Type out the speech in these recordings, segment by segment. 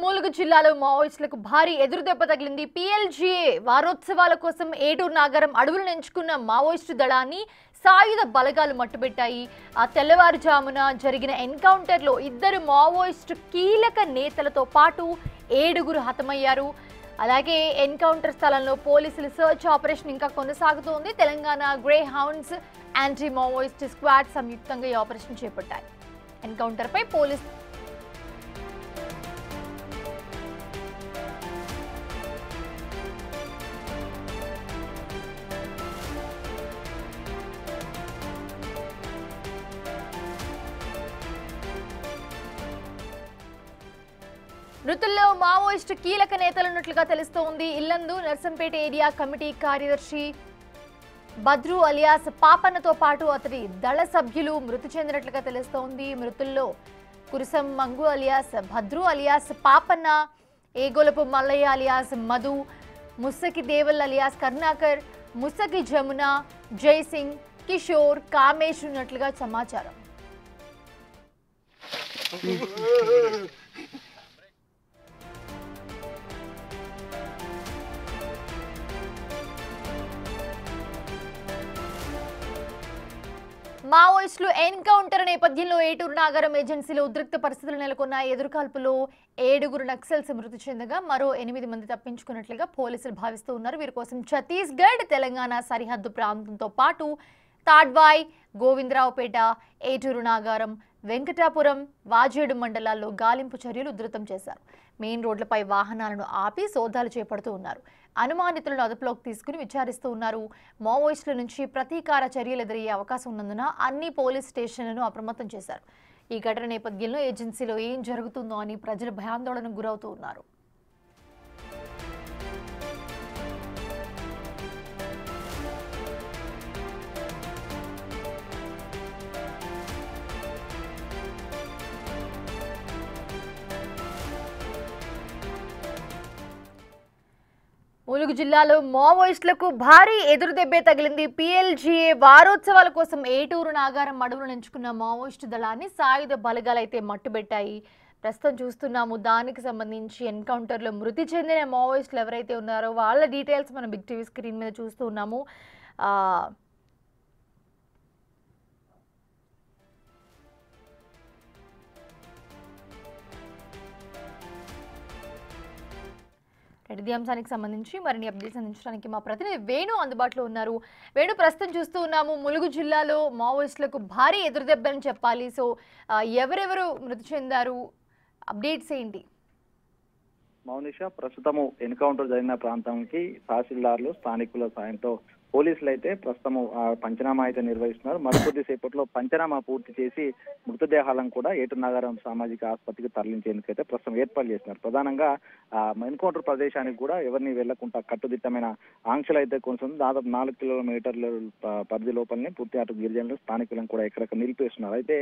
ములుగు జిల్లాలో మావోయిస్టులకు భారీ ఎదురుదెబ్బ తగిలింది. PLGA వారోత్సవాల కోసం ఏటూరు నాగరం అడవులను ఎంచుకున్న మావోయిస్టు దళాన్ని సాయుధ బలగాలు మట్టుబెట్టాయి. ఆ తెల్లవారుజామున జరిగిన ఎన్కౌంటర్లో 2 మావోయిస్టు కీలక నేతలతో పాటు 7 హతమయ్యారు. అలాగే ఎన్కౌంటర్ స్థలంలో పోలీసుల సర్చ్ ఆపరేషన్ ఇంకా కొనసాగుతోంది. Telangana grey hounds anti Maoist squad సంయుక్తంగా ఈ ఆపరేషన్ చేపట్టాయి. ఎన్కౌంటర్పై పోలీసు మృతుల్లో మావోయిస్టు కీలక నేతలున్నట్లుగా తెలుస్తోంది. ఇల్లందు నర్సంపేట ఏరియా కమిటీ కార్యదర్శి భద్రు అలియాస్ పాపన్నతో పాటు అతడి దళ సభ్యులు మృతి చెందినట్లుగా తెలుస్తోంది. మృతుల్లో Kurusam Mangu alias Bhadru alias Papanna, Egolapu Mallaiah alias Madhu, Mussaki Deval alias Karunakar, Mussaki Jamuna, Jaisingh, Kishore, Kamesh ఉన్నట్లుగా సమాచారం. మావోయిస్టులు ఎన్కౌంటర్ నేపథ్యంలో ఏటూరు నాగరం ఏజెన్సీలో ఉద్రిక్త పరిస్థితులు నెలకొన్న. ఎదురుకాల్పులో 7 నక్సల్స్ మృతి చెందగా మరో 8 మంది తప్పించుకున్నట్లుగా పోలీసులు భావిస్తూ ఉన్నారు. వీరి కోసం ఛత్తీస్గఢ్, తెలంగాణ సరిహద్దు ప్రాంతంతో పాటు తాడ్వాయ్, గోవిందరావుపేట, ఏటూరు నాగారం, వెంకటాపురం, వాజేడు మండలాల్లో గాలింపు చర్యలు ఉధృతం చేశారు. మెయిన్ రోడ్లపై వాహనాలను ఆపి సోదాలు చేపడుతూ ఉన్నారు. అనుమానితులను అదుపులోకి తీసుకుని విచారిస్తూ ఉన్నారు. మావోయిస్టుల నుంచి ప్రతీకార చర్యలు ఎదురయ్యే అవకాశం ఉన్నందున అన్ని పోలీస్ స్టేషన్లను అప్రమత్తం చేశారు. ఈ ఘటన నేపథ్యంలో ఏజెన్సీలో ఏం జరుగుతుందో అని ప్రజలు భయాందోళనకు గురవుతూ ఉన్నారు. ములుగు జిల్లాలో మావోయిస్టులకు భారీ ఎదురుదెబ్బే తగిలింది. PLGA వారోత్సవాల కోసం ఏటూరు నాగారం అడవులను ఎంచుకున్న మావోయిస్టు దళాన్ని సాయుధ బలగాలైతే మట్టుబెట్టాయి. ప్రస్తుతం చూస్తున్నాము. దానికి సంబంధించి ఎన్కౌంటర్లో మృతి చెందిన మావోయిస్టులు ఎవరైతే ఉన్నారో వాళ్ళ డీటెయిల్స్ మనం బిగ్ టీవీ స్క్రీన్ మీద చూస్తూ ఉన్నాము. ఇదే అంశానికి సంబంధించి మరిన్ని అప్డేట్స్ అందించడానికి మా ప్రతినిధి వేణు అందుబాటులో ఉన్నారు. వేణు, ప్రస్తుతం చూస్తూ ఉన్నాము ములుగు జిల్లాలో మావోయిస్టులకు భారీ ఎదురుదెబ్బని చెప్పాలి. సో ఎవరెవరు మృతి చెందారు, అప్డేట్స్ ఏంటి? మౌనిష, ప్రస్తుతము ఎన్కౌంటర్ జరిగిన ప్రాంతానికి తహసీల్దార్లు స్థానికుల సాయంతో పోలీసులు అయితే ప్రస్తుతం పంచనామా అయితే నిర్వహిస్తున్నారు. మరికొద్ది సేపట్లో పంచనామా పూర్తి చేసి మృతదేహాలను కూడా ఏటూరు నాగారం సామాజిక ఆసుపత్రికి తరలించేందుకైతే ప్రస్తుతం ఏర్పాటు చేస్తున్నారు. ప్రధానంగా ఎన్కౌంటర్ ప్రదేశానికి కూడా ఎవరిని వెళ్లకుండా కట్టుదిట్టమైన ఆంక్షలు అయితే కొనసాగుతుంది. దాదాపు 4 కిలోమీటర్ల పరిధి లోపలనే పూర్తి అటు గిరిజనులు స్థానికులను కూడా ఎక్కడెక్కడ నిలిపేస్తున్నారు. అయితే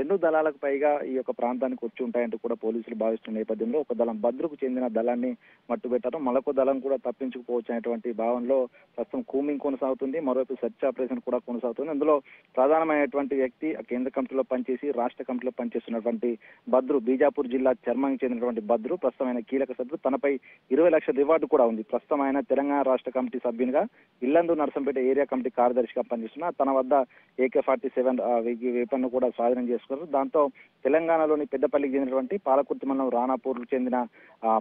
2 దళాలకు పైగా ఈ యొక్క ప్రాంతానికి వచ్చి ఉంటాయంటూ కూడా పోలీసులు భావిస్తున్న నేపథ్యంలో ఒక దళం భద్రకు చెందిన దళాన్ని మట్టుబెట్టారు. మరొక దళం కూడా తప్పించుకుపోవచ్చు అనేటువంటి భావనలో ప్రస్తుతం కూమింగ్ కొనసాగుతుంది. మరోవైపు సెర్చ్ ఆపరేషన్ కూడా కొనసాగుతుంది. అందులో ప్రధానమైనటువంటి వ్యక్తి కేంద్ర కమిటీలో పనిచేసి రాష్ట్ర కమిటీలో పనిచేస్తున్నటువంటి భద్రు, బీజాపూర్ జిల్లా చర్మానికి చెందినటువంటి భద్రు ప్రస్తుతం ఆయన కీలక సభ్యుడు. తనపై 20 లక్షల రివార్డు కూడా ఉంది. ప్రస్తుతం ఆయన తెలంగాణ రాష్ట్ర కమిటీ సభ్యునిగా ఇల్లందు నర్సంపేట ఏరియా కమిటీ కార్యదర్శిగా పనిచేస్తున్న తన వద్ద AK-47 వెపన్ కూడా స్వాధీనం చేసుకున్నారు. దాంతో తెలంగాణలోని పెద్దపల్లికి చెందినటువంటి పాలకుర్తి మండలం రాణాపూర్కు చెందిన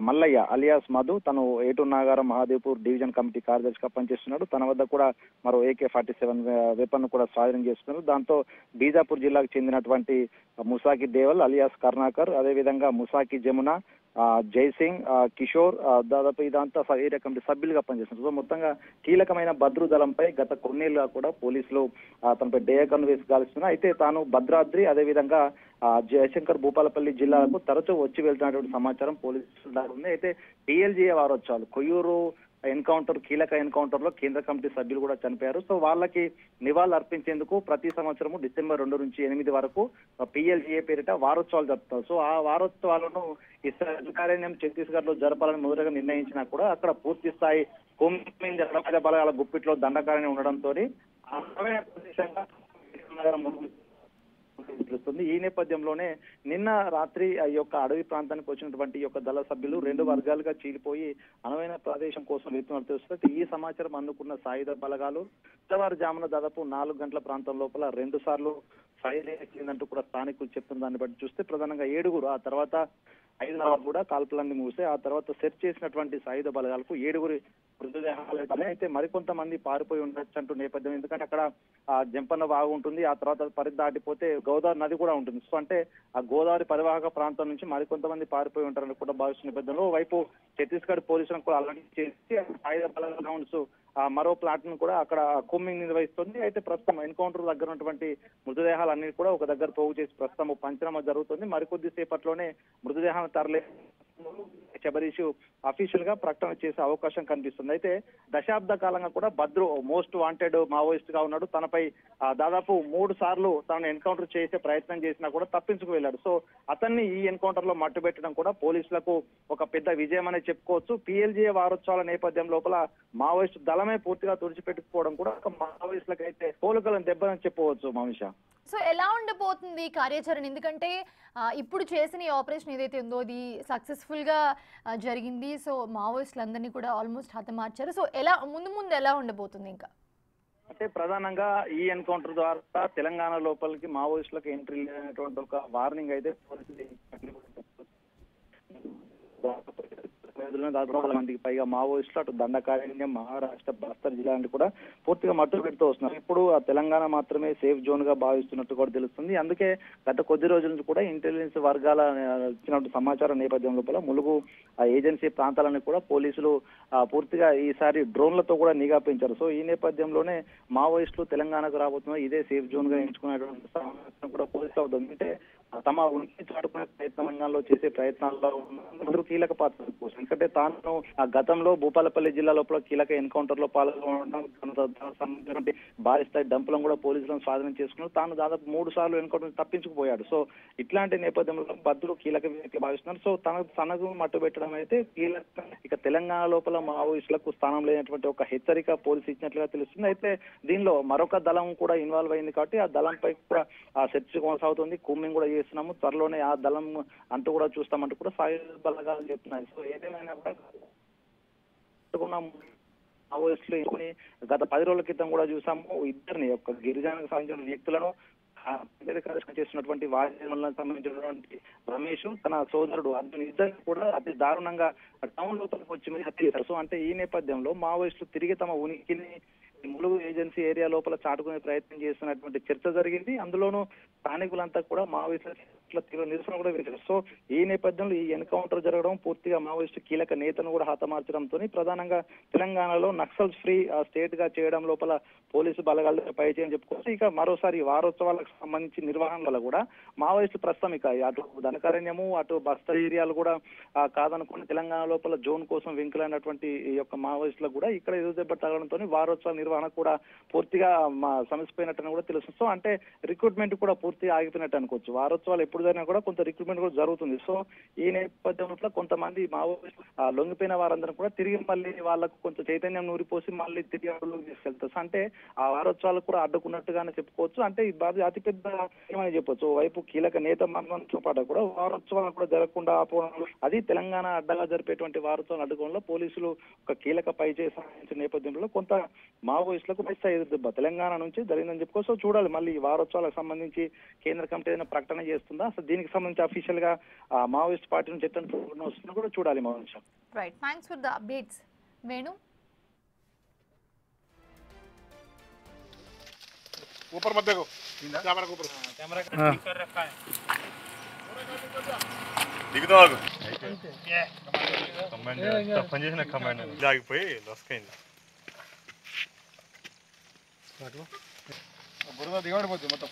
మల్లయ్య అలియాస్ మధు తను ఏటూరు నాగారం మహాదేవ్పూర్ డివిజన్ కమిటీ కార్యదర్శిగా పనిచేస్తున్నాడు. తన వద్ద కూడా మరో AK-47 వెపన్ కూడా స్వాధీనం చేసుకున్నారు. దాంతో బీజాపూర్ జిల్లాకు చెందినటువంటి ముసాకి దేవల్ అలియాస్ కరుణాకర్, అదేవిధంగా ముసాకి జమున, జైసింగ్, కిషోర్ దాదాపు ఇదంతా ఏరియా కమిటీ సభ్యులుగా పనిచేస్తున్నారు. సో మొత్తంగా కీలకమైన భద్రు దళంపై గత కొన్నేళ్లుగా కూడా పోలీసులు తనపై డేయకన్ను వేసి గాలిస్తున్నారు. అయితే తాను భద్రాద్రి అదేవిధంగా జయశంకర్ భూపాలపల్లి జిల్లాలకు తరచూ వచ్చి వెళ్తున్నటువంటి సమాచారం పోలీసుల దగ్గర ఉంది. అయితే PLGA వారోత్సవాలు కొయ్యూరు కీలక ఎన్కౌంటర్ లో కేంద్ర కమిటీ సభ్యులు కూడా చనిపోయారు. సో వాళ్ళకి నివాళులు అర్పించేందుకు ప్రతి సంవత్సరము డిసెంబర్ 2 నుంచి 8 వరకు PLGA పేరిట వారోత్సవాలు జరుపుతారు. సో ఆ వారోత్సవాలను ఈ కార్యాలయం ఛత్తీస్గఢ్ లో జరపాలని మొదటగా నిర్ణయించినా కూడా అక్కడ పూర్తి స్థాయి బలగాల గుప్పిట్లో దండకారణ్యం ఉండడంతో తెలుస్తుంది. ఈ నేపథ్యంలోనే నిన్న రాత్రి ఈ యొక్క అడవి ప్రాంతానికి వచ్చినటువంటి ఈ యొక్క దళ సభ్యులు 2 వర్గాలుగా చీలిపోయి అనువైన ప్రదేశం కోసం వెతుకుతున్నట్టు తెలుస్తుంది. ఈ సమాచారం అందుకున్న సాయుధ బలగాలు తెల్లవారుజామున దాదాపు 4 గంటల ప్రాంతం లోపల 2 సార్లు ఫైర్ ఎక్కిందంటూ కూడా స్థానికులు చెప్తున్న దాన్ని బట్టి చూస్తే ప్రధానంగా 7, ఆ తర్వాత 5 కూడా కాల్పులన్నీ ముగిసాయి. ఆ తర్వాత సెర్చ్ చేసినటువంటి సాయుధ బలగాలకు 7 మృతదేహాలు అయితే మరికొంతమంది పారిపోయి ఉండొచ్చు అంటూ నేపథ్యం. ఎందుకంటే అక్కడ ఆ జంపన్న వాగు ఉంటుంది, ఆ తర్వాత పరిధి దాటిపోతే గోదావరి నది కూడా ఉంటుంది. సో అంటే ఆ గోదావరి పరివాహక ప్రాంతం నుంచి మరికొంతమంది పారిపోయి ఉంటారని కూడా భావిస్తున్న నేపథ్యంలో వైపు ఛత్తీస్గఢ్ పోలీసులను కూడా అలర్ట్ చేసి సాయుధ బలగాల గ్రౌండ్స్ మరో ప్లాట్ ను కూడా అక్కడ కూంబింగ్ నిర్వహిస్తుంది. అయితే ప్రస్తుతం ఎన్కౌంటర్ దగ్గర ఉన్నటువంటి మృతదేహాలన్నీ కూడా ఒక దగ్గర పోగు చేసి ప్రస్తుతం పంచనామా జరుగుతుంది. మరికొద్ది సేపట్లోనే మృతదేహాలను తరలి శబరీష్ అఫీషియల్ గా ప్రకటన చేసే అవకాశం కనిపిస్తుంది. అయితే దశాబ్ద కాలంగా కూడా భద్రు మోస్ట్ వాంటెడ్ మావోయిస్ట్ గా ఉన్నాడు. తనపై దాదాపు 3 సార్లు తనను ఎన్కౌంటర్ చేసే ప్రయత్నం చేసినా కూడా తప్పించుకు వెళ్ళాడు. సో అతన్ని ఈ ఎన్కౌంటర్ లో మట్టుబెట్టడం కూడా పోలీసులకు ఒక పెద్ద విజయం అనే చెప్పుకోవచ్చు. PLGA వారోత్సవాల నేపథ్యం లోపల మావోయిస్ట్ దళమే పూర్తిగా తుడిచిపెట్టుకోవడం కూడా ఒక మావోయిస్టులకు అయితే పోలుకలను దెబ్బని చెప్పవచ్చు. మనిష సో ఎలా ఉండబోతుంది కార్యాచరణ? ఎందుకంటే ఇప్పుడు చేసిన ఈ ఆపరేషన్ ఏదైతే ఉందో అది సక్సెస్ఫుల్గా జరిగింది. సో మావోయిస్టులందరినీ కూడా ఆల్మోస్ట్ హతమార్చారు. సో ఎలా ముందు ఎలా ఉండబోతుంది ఇంకా? అంటే ప్రధానంగా ఈ ఎన్కౌంటర్ ద్వారా తెలంగాణ లోపలికి మావోయిస్టులకు ఎంట్రీ లేనటువంటి ఒక వార్నింగ్ అయితే దాదాపు మందికి పైగా మావోయిస్టులు అటు దండకారణ్యం, మహారాష్ట్ర, బస్తర్ జిల్లా అంటే కూడా పూర్తిగా మట్టు పెడుతూ వస్తున్నారు. ఇప్పుడు ఆ తెలంగాణ మాత్రమే సేఫ్ జోన్ గా భావిస్తున్నట్టు కూడా తెలుస్తుంది. అందుకే గత కొద్ది రోజుల నుంచి కూడా ఇంటెలిజెన్స్ వర్గాల ఇచ్చినటువంటి సమాచారం నేపథ్యం లోపల ములుగు ఏజెన్సీ ప్రాంతాలను కూడా పోలీసులు పూర్తిగా ఈసారి డ్రోన్లతో కూడా నిఘా పెంచారు. సో ఈ నేపథ్యంలోనే మావోయిస్టులు తెలంగాణకు రాబోతున్నారు. ఇదే సేఫ్ జోన్ గా ఎంచుకునేటువంటి సమాచారం కూడా పోలీసులు అవుతుంది. అంటే తమ ఉనికి చాటుకునే ప్రయత్నంలో చేసే ప్రయత్నాల్లో అందరూ కీలక పాత్ర కోసం. ఎందుకంటే తాను గతంలో భూపాలపల్లి జిల్లా లోపల కీలక ఎన్కౌంటర్ లో పాల్గొనడం భారీ స్థాయి డంపులను కూడా పోలీసులను స్వాధీనం చేసుకున్నారు. తాను దాదాపు 3 సార్లు ఎన్కౌంటర్ తప్పించుకుపోయాడు. సో ఇట్లాంటి నేపథ్యంలో భద్రులు కీలక భావిస్తున్నారు. సో తనకు మట్టు పెట్టడం అయితే కీలక. ఇక తెలంగాణ లోపల మావోయిస్టులకు స్థానం లేనటువంటి ఒక హెచ్చరిక పోలీసు ఇచ్చినట్లుగా తెలుస్తుంది. అయితే దీనిలో మరొక దళం కూడా ఇన్వాల్వ్ అయింది కాబట్టి ఆ దళంపై కూడా ఆ సెర్చ్ కొనసాగుతుంది. కూంబింగ్ కూడా చేస్తున్నాము. త్వరలోనే ఆ దళం అంటూ కూడా చూస్తామంటూ కూడా సాయుధ బలగాలు చెప్తున్నాయి. సో ఏదేమైనా కూడా మావోయిస్టులు గత 10 రోజుల క్రితం కూడా చూసాము. ఇద్దరిని ఒక గిరిజనకు సంబంధించిన వ్యక్తులను చేస్తున్నటువంటి వాద్యములకు సంబంధించినటువంటి రమేష్, తన సోదరుడు అర్జున్ ఇద్దరు కూడా అతి దారుణంగా టౌన్ లోపలికి వచ్చి హత్య చేశారు. సో అంటే ఈ నేపథ్యంలో మావోయిస్టులు తిరిగి తమ ఉనికిని ములుగు ఏజెన్సీ ఏరియా లోపల చాటుకునే ప్రయత్నం చేస్తున్నటువంటి చర్చ జరిగింది. అందులోనూ స్థానికులంతా కూడా మావోయిస్టుల తీవ్ర నిరసన కూడా వేశారు. సో ఈ నేపథ్యంలో ఈ ఎన్కౌంటర్ జరగడం పూర్తిగా మావోయిస్టు కీలక నేతను కూడా హతమార్చడంతో ప్రధానంగా తెలంగాణలో నక్సల్స్ ఫ్రీ స్టేట్ గా చేయడం లోపల పోలీసు బలగాలు పైచేయని చెప్పుకోవచ్చు. ఇక మరోసారి వారోత్సవాలకు సంబంధించి నిర్వహణలో కూడా మావోయిస్టు ప్రస్తుతం ఇక అటు ధనకారణ్యము, అటు బస్తర్ ఏరియాలు కూడా కాదనుకుని తెలంగాణ లోపల జోన్ కోసం వెంకులైనటువంటి ఈ యొక్క మావోయిస్టులకు కూడా ఇక్కడ ఎదురు దెబ్బ తగడంతో వారోత్సవాల నిర్వహణ కూడా పూర్తిగా సమసిపోయినట్టు కూడా తెలుస్తుంది. సో అంటే రిక్రూట్మెంట్ కూడా పూర్తిగా ఆగిపోయినట్టు అనుకోవచ్చు. వారోత్సవాలు ఎప్పుడు జరిగినా కూడా కొంత రిక్రూట్మెంట్ కూడా జరుగుతుంది. సో ఈ నేపథ్యంలో కొంతమంది మావోయిస్టులు లొంగిపోయిన వారందరూ కూడా తిరిగి మళ్ళీ వాళ్ళకు కొంత చైతన్యం నూరిపోసి మళ్ళీ తిరిగి అడుగులోకి తీసుకెళ్తారు. సో అంటే ఆ వారోత్సవాలు కూడా అడ్డుకున్నట్టుగానే చెప్పుకోవచ్చు. అంటే ఈ బాధ అతిపెద్ద ఏమని చెప్పొచ్చు. వైపు కీలక నేత మనతో పాటు కూడా వారోత్సవాలు కూడా జరగకుండా ఆపోవడం, అది తెలంగాణ అడ్డగా జరిపేటువంటి వారోత్సవాలు అడ్డుకోవడంలో పోలీసులు ఒక కీలక పై చేసిన నేపథ్యంలో కొంత మావోయిస్టులకు పెద్ద ఎదురుదెబ్బ తెలంగాణ నుంచి జరిగిందని చెప్పుకోవచ్చు. సో చూడాలి మళ్ళీ ఈ వారోత్సవాలకు సంబంధించి కేంద్ర కమిటీ ఏదైనా ప్రకటన చేస్తుందా, అసలు దీనికి సంబంధించి అఫీషియల్ గా మావోయిస్ట్ పార్టీ నుంచి ఎట్లా వస్తుందో కూడా చూడాలి. Mounisha, right, thanks for the updates. Venu, ऊपर मत देखो, कैमरा के ऊपर, कैमरा का स्पीकर रखा है, दिख दो आगे ये कमांड तప్పని చేసిన కమాండ్ జాగిపోయి లస్కైంది బురద దిగబడిపోతుంది మొత్తం.